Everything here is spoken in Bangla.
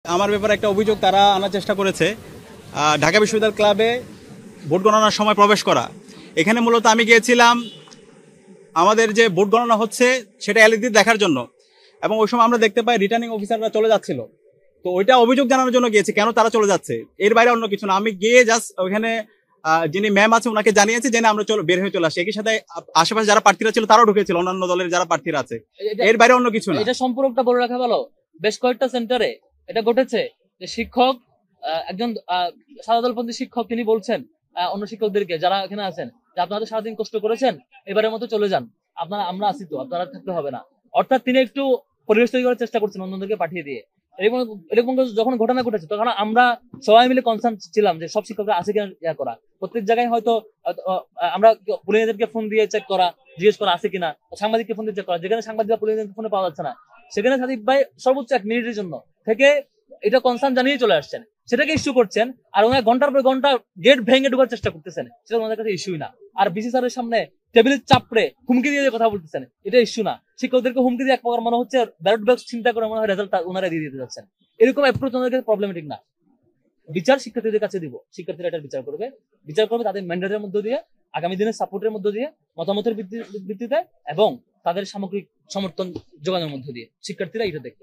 আমার ব্যাপারে একটা অভিযোগ তারা আনার চেষ্টা করেছে, ঢাকা বিশ্ববিদ্যালয় ক্লাবে ভোট গণনার সময় প্রবেশ করা। এখানে মূলত আমি গিয়েছিলাম আমাদের যে ভোট গণনা হচ্ছে সেটা এলইডি দেখার জন্য, এবং ওই সময় আমরা দেখতে পাই রিটার্নিং অফিসাররা চলে যাচ্ছিল। তো ওইটা অভিযোগ জানানোর জন্য গিয়েছি কেন তারা চলে যাচ্ছে, এর বাইরে অন্য কিছু না। আমি গিয়ে জাস্ট ওইখানে যিনি ম্যাম আছে ওনাকে জানিয়েছি যে আমরা বের হয়ে চলে আসি। একই সাথে আশেপাশে যারা প্রার্থীরা ছিল তারাও ঢুকেছিল, অন্যান্য দলের যারা প্রার্থীরা আছে। এর বাইরে অন্য কিছু না। এটা সম্পূর্ণটা বলে রাখা ভালো। বেশ কয়েকটা সেন্টারে এটা ঘটেছে যে শিক্ষক, একজন সাদাদলপন্থী শিক্ষক, তিনি বলছেন অন্য শিক্ষকদেরকে যারা এখানে আছেন যে আপনারা সারাদিন কষ্ট করেছেন, এবারের মতো চলে যান, আমরা আছি তো, আপনারা থাকতে হবে না। অর্থাৎ তিনি একটু পরিবেশ তৈরি করার চেষ্টা করছেন অন্যদেরকে পাঠিয়ে দিয়ে। এরকম যখন ঘটনা ঘটেছে তখন আমরা সবাই মিলে কনসার্ন ছিলাম যে সব শিক্ষকরা আছে কিনা ইয়া করা। প্রত্যেক জায়গায় হয়তো আমরা পুলিশদেরকে ফোন দিয়ে চেক করা, জিজ্ঞেস করা আছে কিনা, সাংবাদিককে ফোন দিয়ে চেক করা। যেখানে সাংবাদিকরা পুলিশদের ফোনে পাওয়া যাচ্ছে না, সেখানে সাদিক ভাই সর্বোচ্চ 1 মিনিটের জন্য থেকে এটা কনসার্ন জানিয়ে চলে আসছেন, সেটাকে ইস্যু করছেন। আর ওনার ঘন্টার পর ঘন্টা গেট ভেঙে ঢোকার চেষ্টা করতেছেন, সেটা ওনাদের কাছে ইস্যুই না। আর বিসি স্যারের সামনে টেবিলের চাপড়ে হুমকি দিয়ে কথা বলতেছেন, এটা ইস্যু না। শিক্ষকদেরকে হুমকি দিয়ে এক প্রকার মনে হচ্ছে ব্যালট বক্স চিন্তা করে মনে হয় রেজাল্ট ওনারা দিয়ে দিতে যাচ্ছেন। এরকম অ্যাপ্রোচ ওনাদের কাছে প্রবলেমেটিক না। বিচার শিক্ষার্থীদের কাছে দিব, শিক্ষার্থীরা এটা বিচার করবে তাদের ম্যান্ডেটের মধ্য দিয়ে, আগামী দিনের সাপোর্টের মধ্য দিয়ে, মতামতের ভিত্তিতে এবং তাদের সামগ্রিক সমর্থন যোগানোর মধ্য দিয়ে। শিক্ষার্থীরা এটা দেখবে।